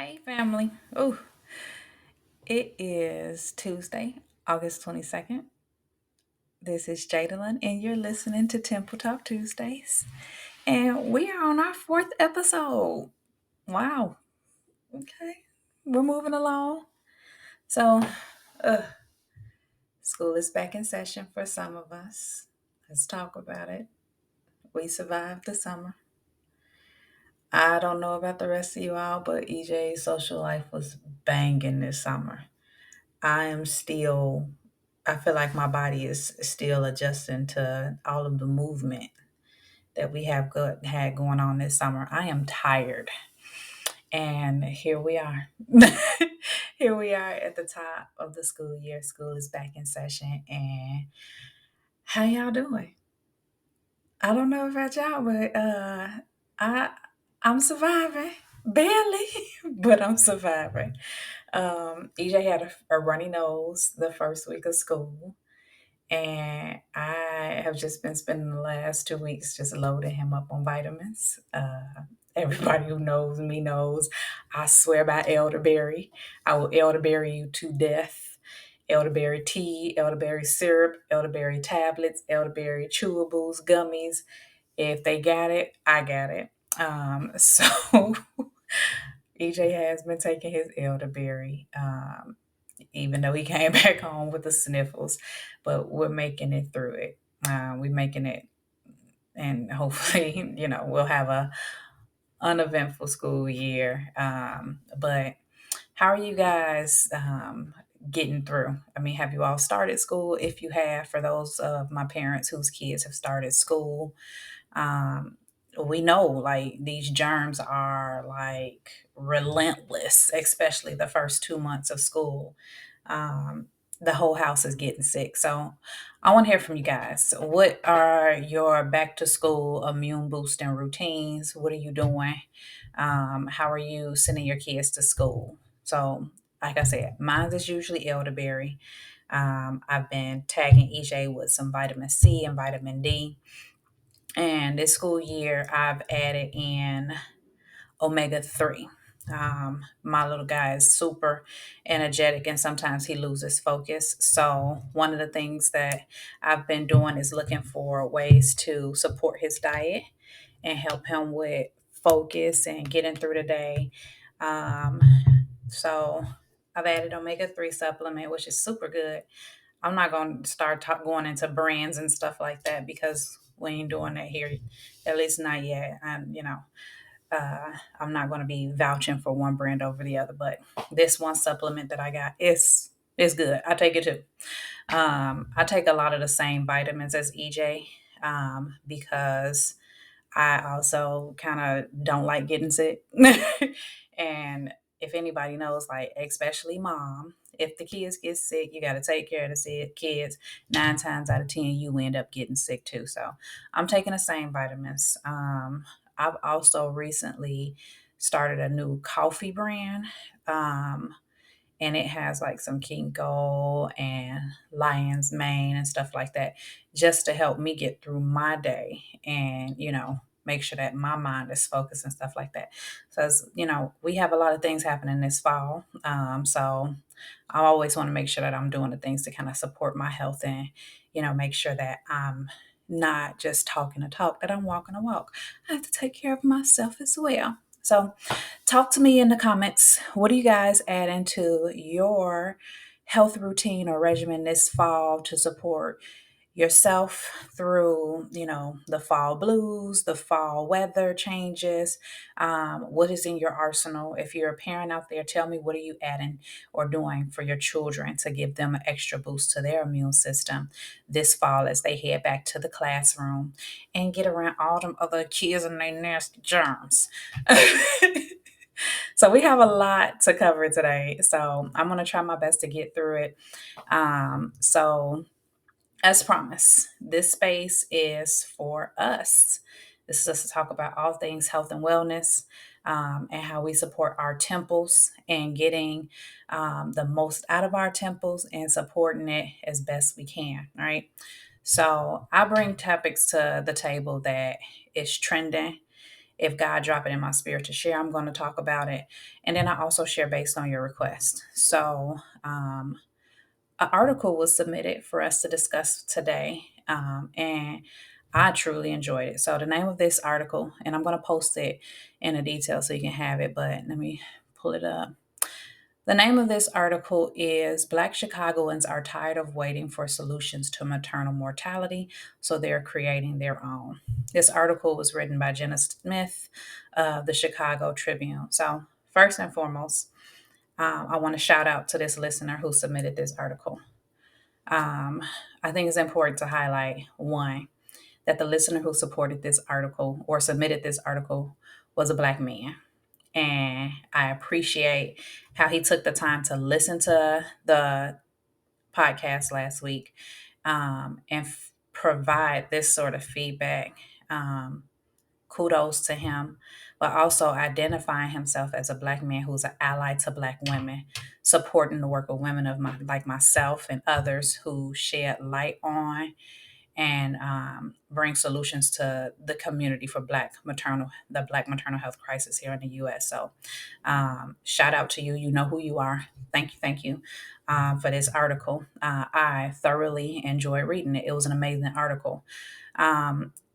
Hey, family. Oh, it is Tuesday, August 22nd. This is Jadalyn, and you're listening to Temple Talk Tuesdays. And we are on our fourth episode. Wow. Okay. We're moving along. So, uh, school is back in session for some of us. Let's talk about it. We survived the summer. I don't know about the rest of you all, but EJ's social life was banging this summer. I am still, I feel like my body is still adjusting to all of the movement that we have had going on this summer. I am tired. And here we are. Here we are at the top of the school year. School is back in session. And how y'all doing? I don't know about y'all, but I I'm surviving. Barely, but I'm surviving. EJ had a runny nose the first week of school. And I have just been spending the last 2 weeks just loading him up on vitamins. Everybody who knows me knows I swear by elderberry. I will elderberry you to death. Elderberry tea, elderberry syrup, elderberry tablets, elderberry chewables, gummies. If they got it, I got it. So EJ has been taking his elderberry. Even though he came back home with the sniffles, but we're making it through it. We're making it, and hopefully, we'll have a uneventful school year. But how are you guys getting through? I mean, have you all started school? If you have, for those of my parents whose kids have started school, um, we know like these germs are like relentless, especially the first 2 months of school. Um, the whole house is getting sick. So I want to hear from you guys. What are your back to school immune boosting routines? What are you doing? How are you sending your kids to school? So, like I said, mine is usually elderberry. I've been tagging EJ with some vitamin C and vitamin D. And this school year, I've added in omega 3. My little guy is super energetic and sometimes he loses focus. So, one of the things that I've been doing is looking for ways to support his diet and help him with focus and getting through the day. Um, so, I've added omega 3 supplement, which is super good. I'm not going to start going into brands and stuff like that because we ain't doing that here, at least not yet. And, I'm not going to be vouching for one brand over the other, but this one supplement that I got is good. I take it too. I take a lot of the same vitamins as EJ because I also kind of don't like getting sick. And if anybody knows, like, especially mom, if the kids get sick, you got to take care of the kids. 9 times out of 10, you end up getting sick too. So I'm taking the same vitamins. I've also recently started a new coffee brand. Um, and it has like some ginkgo and lion's mane and stuff like that just to help me get through my day and make sure that my mind is focused and stuff like that. So we have a lot of things happening this fall, so I always want to make sure that I'm doing the things to kind of support my health and make sure that I'm not just talking a talk, that I'm walking a walk. I have to take care of myself as well. So talk to me in the comments. What do you guys add into your health routine or regimen this fall to support yourself through, the fall blues, the fall weather changes? What is in your arsenal? If you're a parent out there, tell me, what are you adding or doing for your children to give them an extra boost to their immune system this fall as they head back to the classroom and get around all them other kids and their nasty germs? So we have a lot to cover today. So I'm going to try my best to get through it. So as promised, this space is for us. This is us to talk about all things health and wellness, and how we support our temples and getting the most out of our temples and supporting it as best we can, right? So I bring topics to the table that is trending. if God drop it in my spirit to share, I'm going to talk about it. And then I also share based on your request. So, an article was submitted for us to discuss today, and I truly enjoyed it. So, the name of this article, and I'm going to post it in a detail so you can have it, but let me pull it up. The name of this article is Black Chicagoans Are Tired of Waiting for Solutions to Maternal Mortality, so they're creating their own. This article was written by Jenna Smith of the Chicago Tribune. So, first and foremost, I want to shout out to this listener who submitted this article. Um, I think it's important to highlight one, that the listener who supported this article or submitted this article was a Black man. And I appreciate how he took the time to listen to the podcast last week, and provide this sort of feedback. Um, Kudos to him, but also identifying himself as a Black man who's an ally to Black women, supporting the work of women like myself and others who shed light on and bring solutions to the community for the Black maternal health crisis here in the U.S. So, shout out to you. You know who you are. Thank you, for this article. I thoroughly enjoyed reading it. It was an amazing article.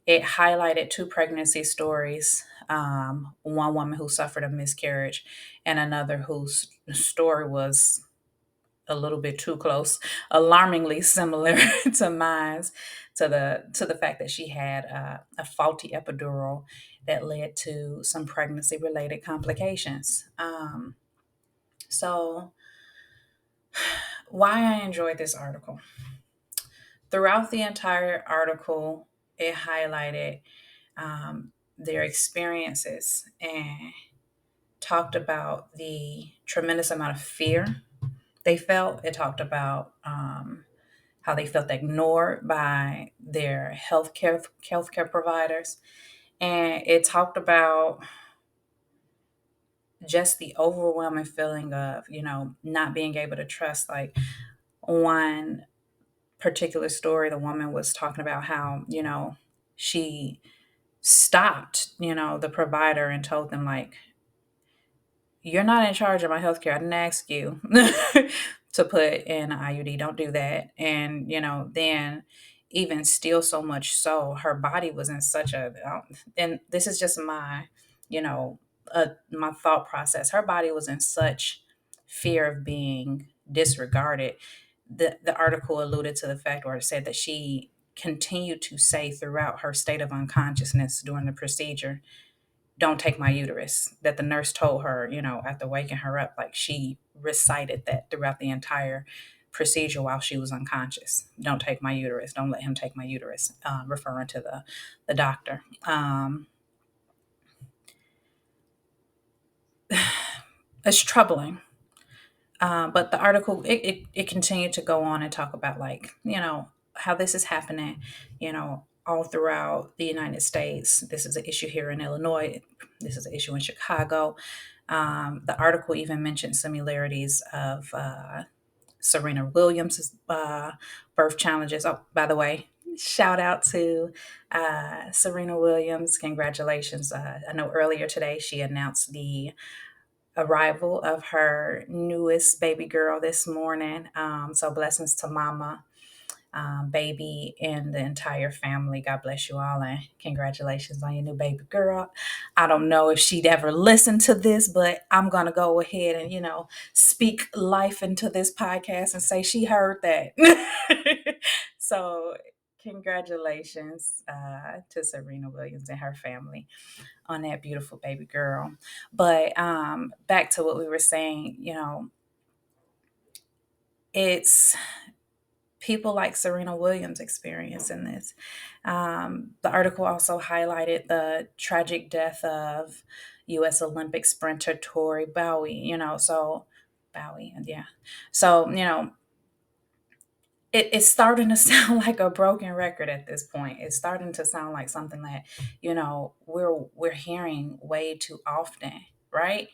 It highlighted two pregnancy stories. One woman who suffered a miscarriage, and another whose story was a little bit too close, alarmingly similar to mine, to the fact that she had a faulty epidural that led to some pregnancy related complications. So, why I enjoyed this article? Throughout the entire article, it highlighted their experiences and talked about the tremendous amount of fear they felt. It talked about how they felt ignored by their healthcare providers, and it talked about just the overwhelming feeling of not being able to trust. Like, one particular story, the woman was talking about how she stopped the provider and told them, like, you're not in charge of my healthcare. I didn't ask you to put in an IUD. Don't do that. And, then even still, so much so, her body was in such and this is just my thought process. Her body was in such fear of being disregarded. The article alluded to the fact, or it said that she continued to say throughout her state of unconsciousness during the procedure, don't take my uterus, that the nurse told her, after waking her up. Like, she recited that throughout the entire procedure while she was unconscious. Don't take my uterus. Don't let him take my uterus, referring to the doctor. It's troubling. But the article, it continued to go on and talk about, like, how this is happening, all throughout the United States. This is an issue here in Illinois. This is an issue in Chicago. The article even mentioned similarities of Serena Williams' birth challenges. Oh, by the way, shout out to Serena Williams. Congratulations. I know earlier today she announced the arrival of her newest baby girl this morning. So, blessings to mama, baby, and the entire family. God bless you all, and congratulations on your new baby girl. I don't know if she'd ever listen to this, but I'm going to go ahead and, speak life into this podcast and say she heard that. So, congratulations to Serena Williams and her family on that beautiful baby girl. But back to what we were saying, it's people like Serena Williams experiencing this. The article also highlighted the tragic death of U.S. Olympic sprinter Tori Bowie. Bowie, yeah. So it's starting to sound like a broken record at this point. It's starting to sound like something that we're hearing way too often, right?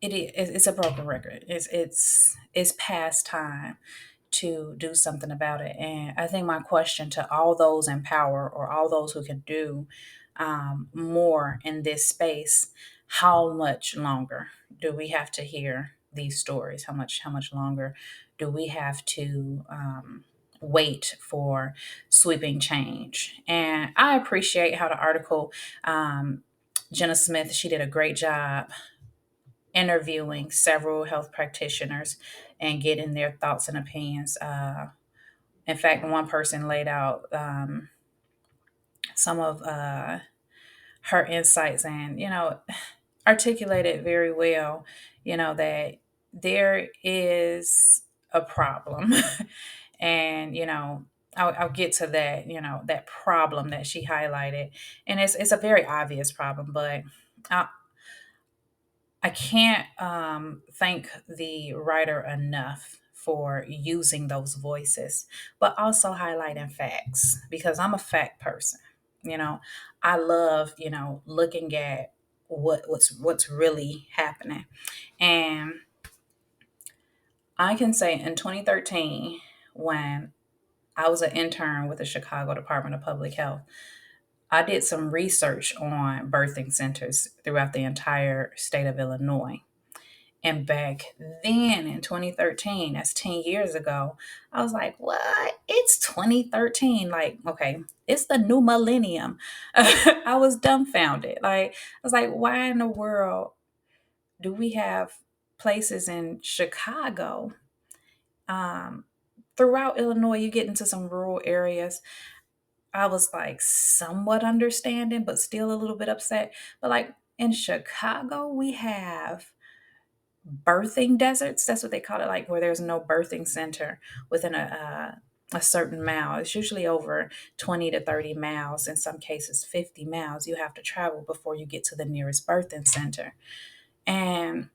It's a broken record. It's past time to do something about it. And I think my question to all those in power, or all those who can do more in this space, how much longer do we have to hear these stories? How much longer do we have to wait for sweeping change? And I appreciate how the article, um, Jenna Smith, she did a great job interviewing several health practitioners and getting their thoughts and opinions. In fact, one person laid out some of her insights and, articulated very well, that there is a problem. And, I'll get to that, that problem that she highlighted. And it's a very obvious problem, but I, I can't thank the writer enough for using those voices, but also highlighting facts because I'm a fact person. You know, I love looking at what's really happening, and I can say in 2013 when I was an intern with the Chicago Department of Public Health, I did some research on birthing centers throughout the entire state of Illinois. And back then in 2013, that's 10 years ago, I was like, what? It's 2013. Like, okay, it's the new millennium. I was dumbfounded. Like, I was like, why in the world do we have places in Chicago? Um, Throughout Illinois, you get into some rural areas. I was like somewhat understanding, but still a little bit upset. But like in Chicago, we have birthing deserts. That's what they call it, like where there's no birthing center within a certain mile. It's usually over 20 to 30 miles, in some cases 50 miles you have to travel before you get to the nearest birthing center. And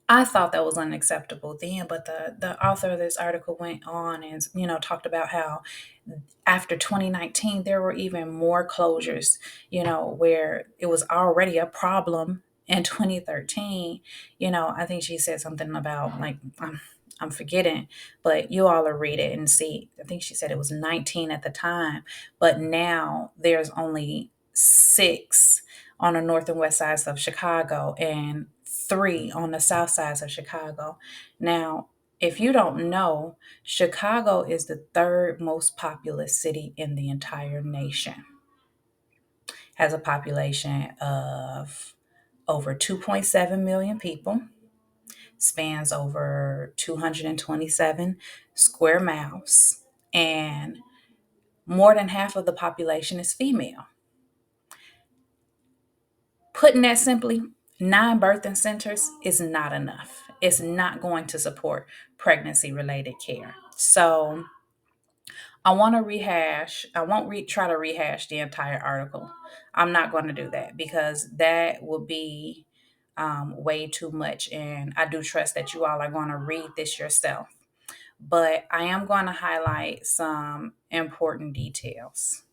I thought that was unacceptable then, but the author of this article went on and talked about how after 2019 there were even more closures, where it was already a problem in 2013. I think she said something about like I'm forgetting, but you all will read it and see. I think she said it was 19 at the time, but now there's only 6 on the north and west sides of Chicago and 3 on the south sides of Chicago. Now, if you don't know, Chicago is the third most populous city in the entire nation. Has a population of over 2.7 million people, spans over 227 square miles, and more than half of the population is female. Putting that simply, 9 birthing centers is not enough. It's not going to support pregnancy related care. So I won't try to rehash the entire article. I'm not going to do that because that will be way too much. And I do trust that you all are going to read this yourself. But I am going to highlight some important details.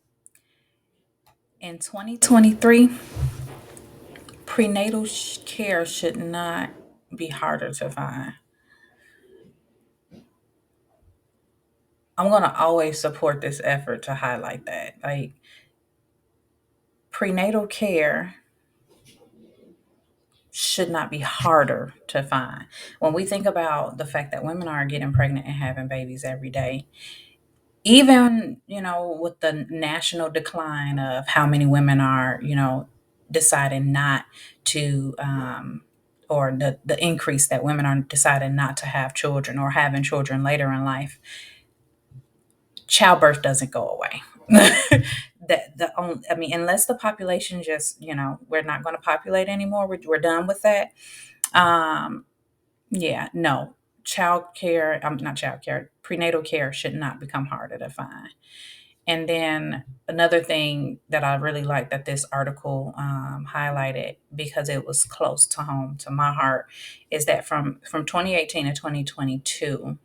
In 2023, prenatal care should not be harder to find. I'm going to always support this effort to highlight that. Like, prenatal care should not be harder to find. When we think about the fact that women are getting pregnant and having babies every day, even, with the national decline of how many women are, deciding not to, or the increase that women are deciding not to have children or having children later in life, childbirth doesn't go away. I mean, unless the population just, we're not going to populate anymore. We're done with that. Um, yeah, no, child care. Not child care. Prenatal care should not become harder to find. And then another thing that I really like that this article highlighted because it was close to home to my heart is that from 2018 to 2022.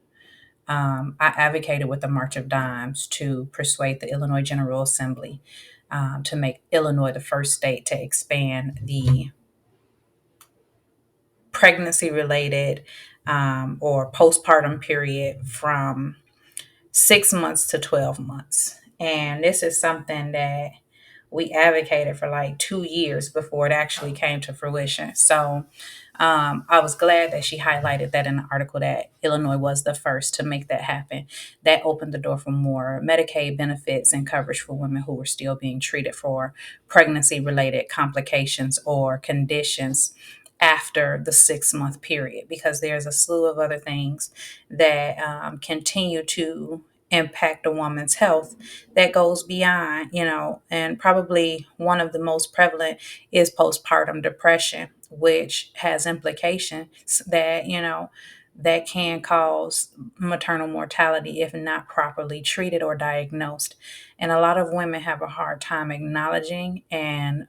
I advocated with the March of Dimes to persuade the Illinois General Assembly to make Illinois the first state to expand the pregnancy related or postpartum period from 6 months to 12 months. And this is something that we advocated for like 2 years before it actually came to fruition. So I was glad that she highlighted that in the article that Illinois was the first to make that happen. That opened the door for more Medicaid benefits and coverage for women who were still being treated for pregnancy related complications or conditions after the 6 month period, because there's a slew of other things that continue to impact a woman's health that goes beyond, and probably one of the most prevalent is postpartum depression, which has implications that, that can cause maternal mortality if not properly treated or diagnosed. And a lot of women have a hard time acknowledging and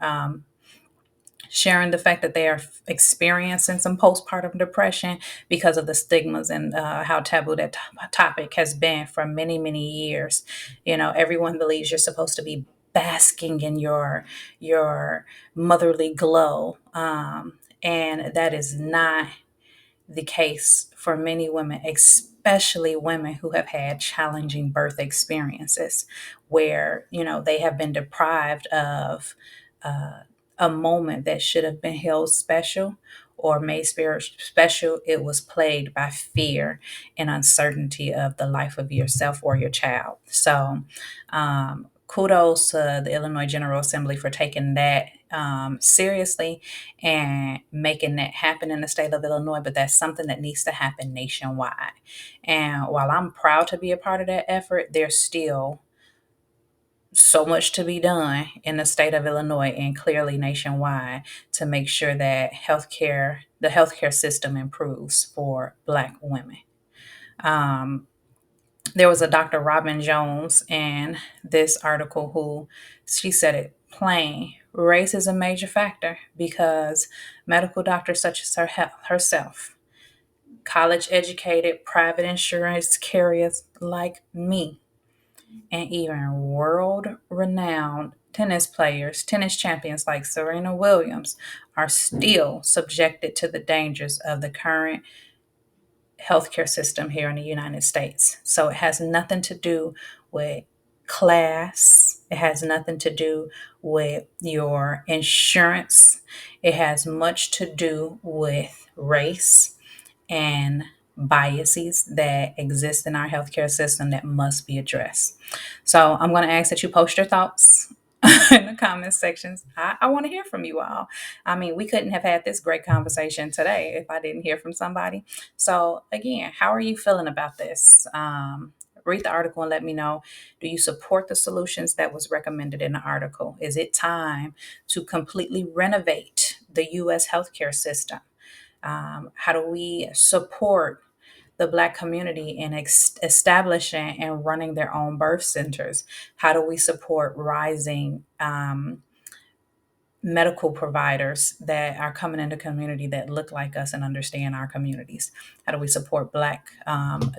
sharing the fact that they are experiencing some postpartum depression because of the stigmas and how taboo that topic has been for many, many years. Everyone believes you're supposed to be basking in your motherly glow, and that is not the case for many women, especially women who have had challenging birth experiences where, they have been deprived of uh, a moment that should have been held special or made special. It was plagued by fear and uncertainty of the life of yourself or your child. So, kudos to the Illinois General Assembly for taking that seriously and making that happen in the state of Illinois, but that's something that needs to happen nationwide. And while I'm proud to be a part of that effort, there's still so much to be done in the state of Illinois and clearly nationwide to make sure that the healthcare system improves for Black women. Um, there was a Dr. Robin Jones in this article who she said it plain. Race is a major factor because medical doctors such as herself, college educated, private insurance carriers like me, and even world renowned tennis champions like Serena Williams are still subjected to the dangers of the current healthcare system here in the United States. So it has nothing to do with class. It has nothing to do with your insurance. It has much to do with race and biases that exist in our healthcare system that must be addressed. So I'm going to ask that you post your thoughts in the comment sections. I want to hear from you all. I mean, we couldn't have had this great conversation today if I didn't hear from somebody. So again, how are you feeling about this? Read the article and let me know. Do you support the solutions that was recommended in the article? Is it time to completely renovate the U.S. healthcare system? How do we support the Black community in establishing and running their own birth centers? How do we support rising medical providers that are coming into community that look like us and understand our communities? How do we support Black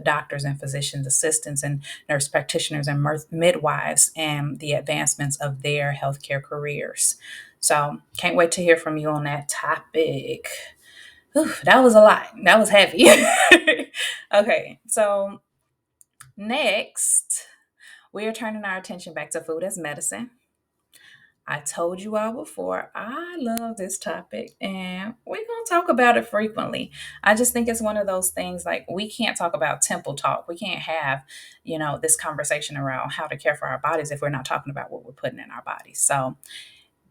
doctors and physicians assistants and nurse practitioners and midwives and the advancements of their healthcare careers? So can't wait to hear from you on that topic. Whew, that was a lot. That was heavy. Okay, so next, we are turning our attention back to food as medicine. I told you all before, I love this topic and we're going to talk about it frequently. I just think it's one of those things like we can't talk about temple talk. We can't have, this conversation around how to care for our bodies if we're not talking about what we're putting in our bodies. So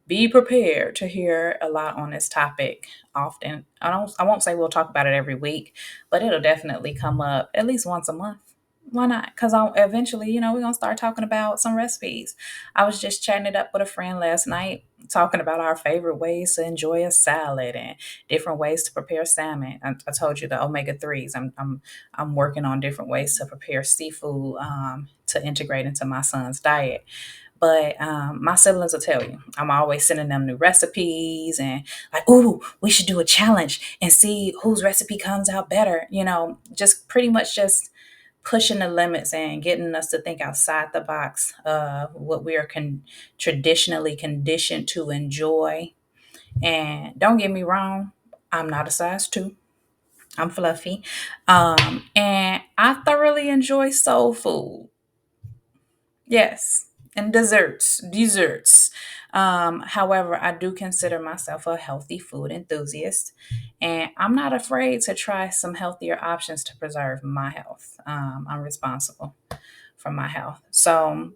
be prepared to hear a lot on this topic often. I won't say we'll talk about it every week, but it'll definitely come up at least once a month. Why not? Because I'll eventually, we're gonna start talking about some recipes. I was just chatting it up with a friend last night, talking about our favorite ways to enjoy a salad and different ways to prepare salmon. I told you the omega 3s. I'm working on different ways to prepare seafood to integrate into my son's diet. But my siblings will tell you, I'm always sending them new recipes and like, ooh, we should do a challenge and see whose recipe comes out better. Just pretty much just pushing the limits and getting us to think outside the box of what we are traditionally conditioned to enjoy. And don't get me wrong, I'm not a size 2. I'm fluffy. And I thoroughly enjoy soul food. Yes. and desserts. However, I do consider myself a healthy food enthusiast, and I'm not afraid to try some healthier options to preserve my health. I'm responsible for my health. So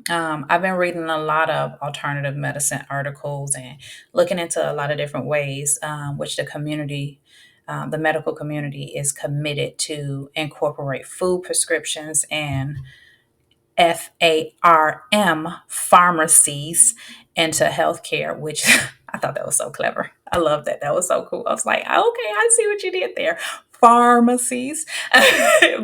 I've been reading a lot of alternative medicine articles and looking into a lot of different ways which the medical community is committed to incorporate food prescriptions and FARM pharmacies into healthcare, which I thought that was so clever. I love that. That was so cool. I was like, okay, I see what you did there. Pharmacies.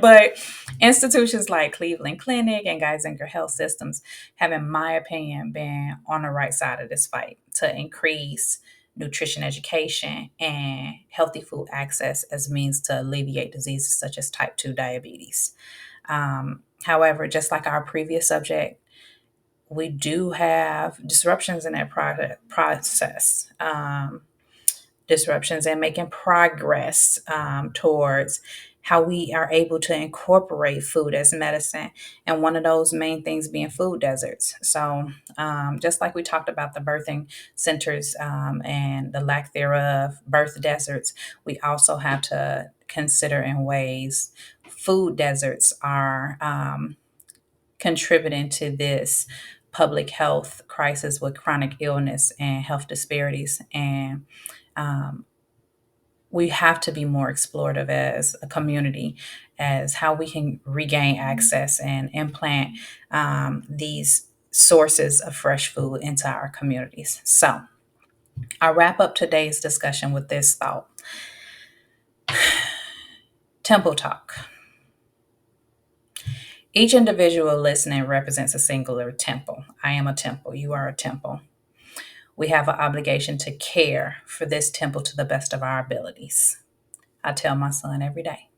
But institutions like Cleveland Clinic and Geisinger Health Systems have, in my opinion, been on the right side of this fight to increase nutrition education and healthy food access as means to alleviate diseases such as type 2 diabetes. However, just like our previous subject, we do have disruptions in that process, disruptions in making progress towards how we are able to incorporate food as medicine. And one of those main things being food deserts. So, just like we talked about the birthing centers and the lack thereof, birth deserts, we also have to consider in ways food deserts are contributing to this public health crisis with chronic illness and health disparities. And um, we have to be more explorative as a community as how we can regain access and implant these sources of fresh food into our communities. So I'll wrap up today's discussion with this thought. Temple Talk. Each individual listening represents a singular temple. I am a temple. You are a temple. We have an obligation to care for this temple to the best of our abilities. I tell my son every day,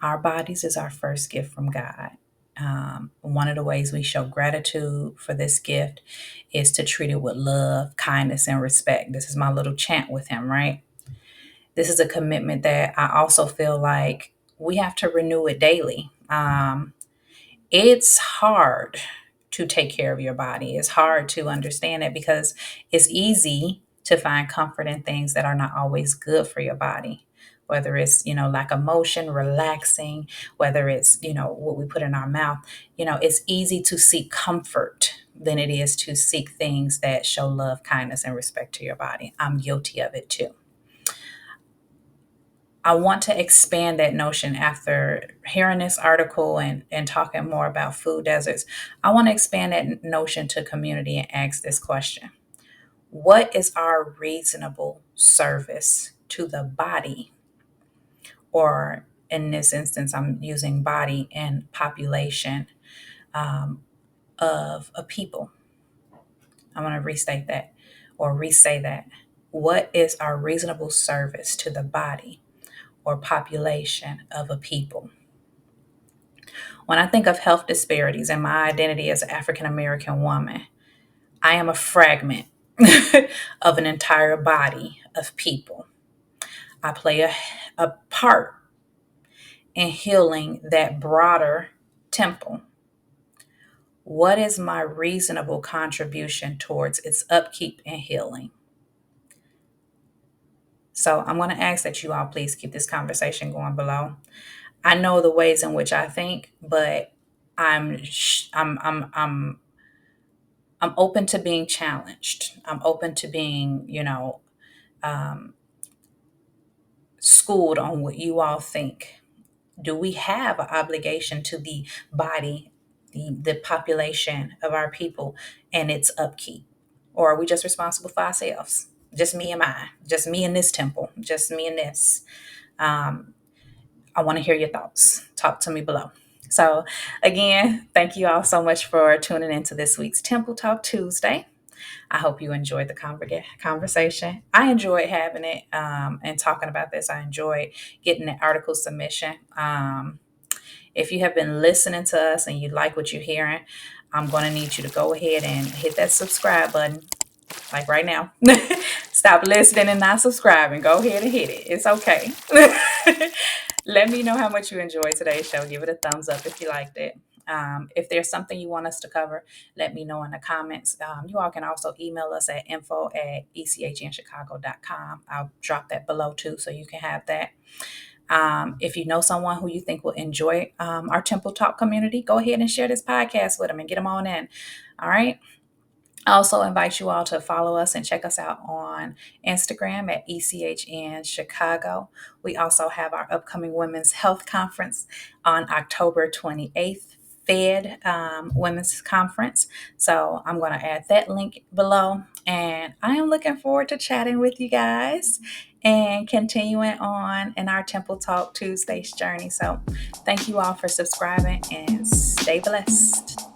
our bodies is our first gift from God. One of the ways we show gratitude for this gift is to treat it with love, kindness, and respect. This is my little chant with him, right? This is a commitment that I also feel like we have to renew it daily. It's hard to take care of your body. It's hard to understand it because it's easy to find comfort in things that are not always good for your body. Whether it's, lack of motion, relaxing, whether it's, what we put in our mouth, it's easy to seek comfort than it is to seek things that show love, kindness, and respect to your body. I'm guilty of it too. I want to expand that notion after hearing this article and talking more about food deserts. I want to expand that notion to community and ask this question. What is our reasonable service to the body? Or in this instance, I'm using body and population of a people. I want to restate that or re-say that. What is our reasonable service to the body or population of a people? When I think of health disparities and my identity as an African American woman, I am a fragment of an entire body of people. I play a part in healing that broader temple. What is my reasonable contribution towards its upkeep and healing? So I'm going to ask that you all please keep this conversation going below. I know the ways in which I think, but I'm I'm I'm I'm I'm open to being challenged. I'm open to being, um, schooled on what you all think. Do we have an obligation to the body, the population of our people and its upkeep? Or are we just responsible for ourselves? Just me and mine, just me and this temple, just me and this. Um, I want to hear your thoughts. Talk to me below. So, again, thank you all so much for tuning into this week's Temple Talk Tuesday. I hope you enjoyed the conversation. I enjoyed having it and talking about this. I enjoyed getting the article submission. If you have been listening to us and you like what you're hearing, I'm going to need you to go ahead and hit that subscribe button, like right now. Stop listening and not subscribing. Go ahead and hit it. It's okay. Let me know how much you enjoyed today's show. Give it a thumbs up if you liked it. If there's something you want us to cover, let me know in the comments. You all can also email us at info@echnchicago.com. I'll drop that below too, so you can have that. If you know someone who you think will enjoy our Temple Talk community, go ahead and share this podcast with them and get them on in. All right. I also invite you all to follow us and check us out on Instagram at ECHN Chicago. We also have our upcoming Women's Health Conference on October 28th, F.E.D Women's Conference. So I'm going to add that link below. And I am looking forward to chatting with you guys and continuing on in our Temple Talk Tuesdays journey. So thank you all for subscribing and stay blessed.